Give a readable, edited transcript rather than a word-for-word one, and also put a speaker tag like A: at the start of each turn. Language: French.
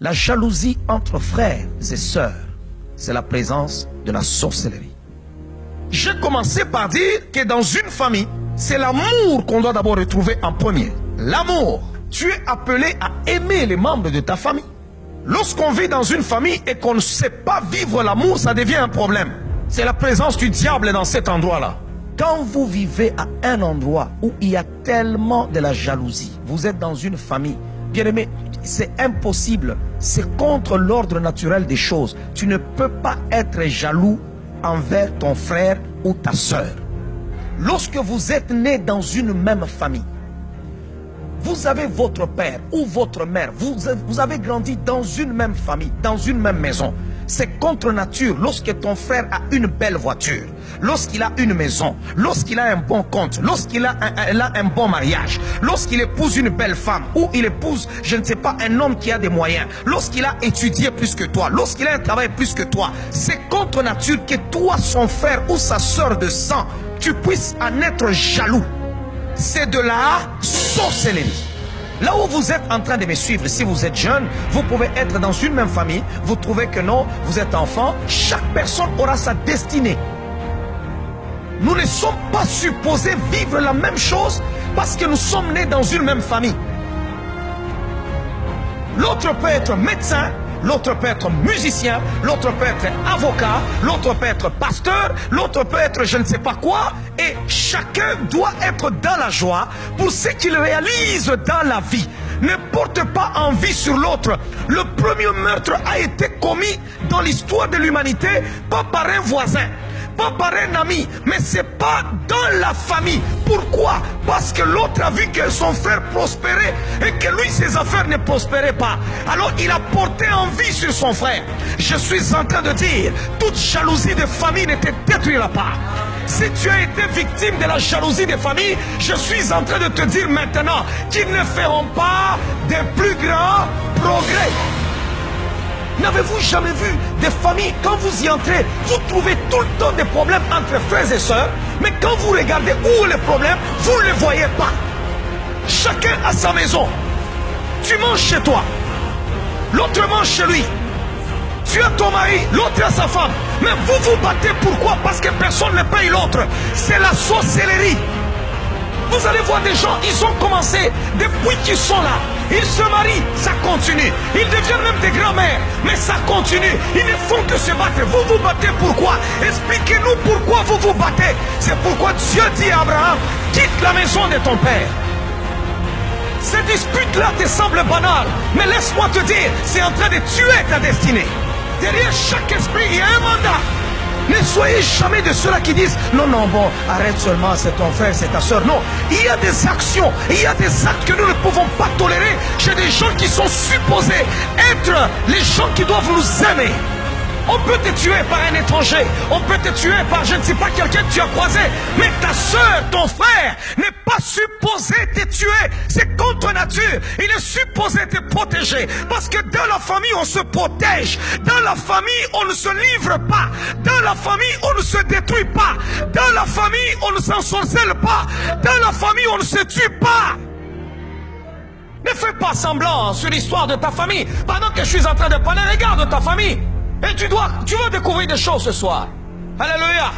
A: La jalousie entre frères et sœurs, c'est la présence de la sorcellerie. J'ai commencé par dire que dans une famille, c'est l'amour qu'on doit d'abord retrouver en premier. L'amour. Tu es appelé à aimer les membres de ta famille. Lorsqu'on vit dans une famille et qu'on ne sait pas vivre l'amour, ça devient un problème. C'est la présence du diable dans cet endroit-là. Quand vous vivez à un endroit où il y a tellement de la jalousie, vous êtes dans une famille, bien aimé, c'est impossible. C'est contre l'ordre naturel des choses. Tu ne peux pas être jaloux envers ton frère ou ta sœur. Lorsque vous êtes né dans une même famille, vous avez votre père ou votre mère, vous avez grandi dans une même famille, dans une même maison. C'est contre nature lorsque ton frère a une belle voiture, lorsqu'il a une maison, lorsqu'il a un bon compte, lorsqu'il a un bon mariage, lorsqu'il épouse une belle femme ou il épouse, je ne sais pas, un homme qui a des moyens, lorsqu'il a étudié plus que toi, lorsqu'il a un travail plus que toi. C'est contre nature que toi, son frère ou sa soeur de sang, tu puisses en être jaloux. C'est de la sorcellerie. Là où vous êtes en train de me suivre, si vous êtes jeune, vous pouvez être dans une même famille, vous trouvez que non, vous êtes enfant, chaque personne aura sa destinée. Nous ne sommes pas supposés vivre la même chose parce que nous sommes nés dans une même famille. L'autre peut être médecin, l'autre peut être musicien, l'autre peut être avocat, l'autre peut être pasteur, l'autre peut être je ne sais pas quoi. Et chacun doit être dans la joie pour ce qu'il réalise dans la vie. Ne porte pas envie sur l'autre. Le premier meurtre a été commis dans l'histoire de l'humanité, pas par un voisin, pas par un ami, mais c'est pas dans la famille. Pourquoi? Parce que l'autre a vu que son frère prospérait et que lui, ses affaires ne prospéraient pas. Alors il a porté envie sur son frère. Je suis en train de dire, toute jalousie de famille ne te détruira pas. Si tu as été victime de la jalousie des familles, je suis en train de te dire maintenant qu'ils ne feront pas de plus grands progrès. N'avez-vous jamais vu des familles, quand vous y entrez, vous trouvez tout le temps des problèmes entre frères et sœurs, mais quand vous regardez où est le problème, vous ne les voyez pas. Chacun a sa maison. Tu manges chez toi, l'autre mange chez lui. Tu as ton mari, l'autre a sa femme. Mais vous vous battez, pourquoi? Parce que personne ne paye l'autre. C'est la sorcellerie. Vous allez voir des gens, ils ont commencé depuis qu'ils sont là. Ils se marient, ça continue. Ils deviennent même des grands-mères, mais ça continue. Ils ne font que se battre. Vous vous battez pourquoi? Expliquez-nous pourquoi vous vous battez. C'est pourquoi Dieu dit à Abraham, quitte la maison de ton père. Ces disputes-là te semblent banales, mais laisse-moi te dire, c'est en train de tuer ta destinée. Derrière chaque esprit, il y a un mandat. Ne soyez jamais de ceux-là qui disent non, non, bon, arrête seulement, c'est ton frère, c'est ta soeur. Non, il y a des actions, il y a des actes que nous ne pouvons pas tolérer chez des gens qui sont supposés être les gens qui doivent nous aimer. On peut te tuer par un étranger, on peut te tuer par je ne sais pas quelqu'un que tu as croisé, mais ta soeur, ton frère n'est pas supposé te tuer. C'est contre nature. Il est supposé te protéger parce que dans la famille on se protège, dans la famille on ne se livre pas, dans la famille on ne se détruit pas, dans la famille on ne s'ensorcelle pas, dans la famille on ne se tue pas. Ne fais pas semblant sur l'histoire de ta famille. Pendant que je suis en train de parler, regarde ta famille. Et tu vas découvrir des choses ce soir. Alléluia.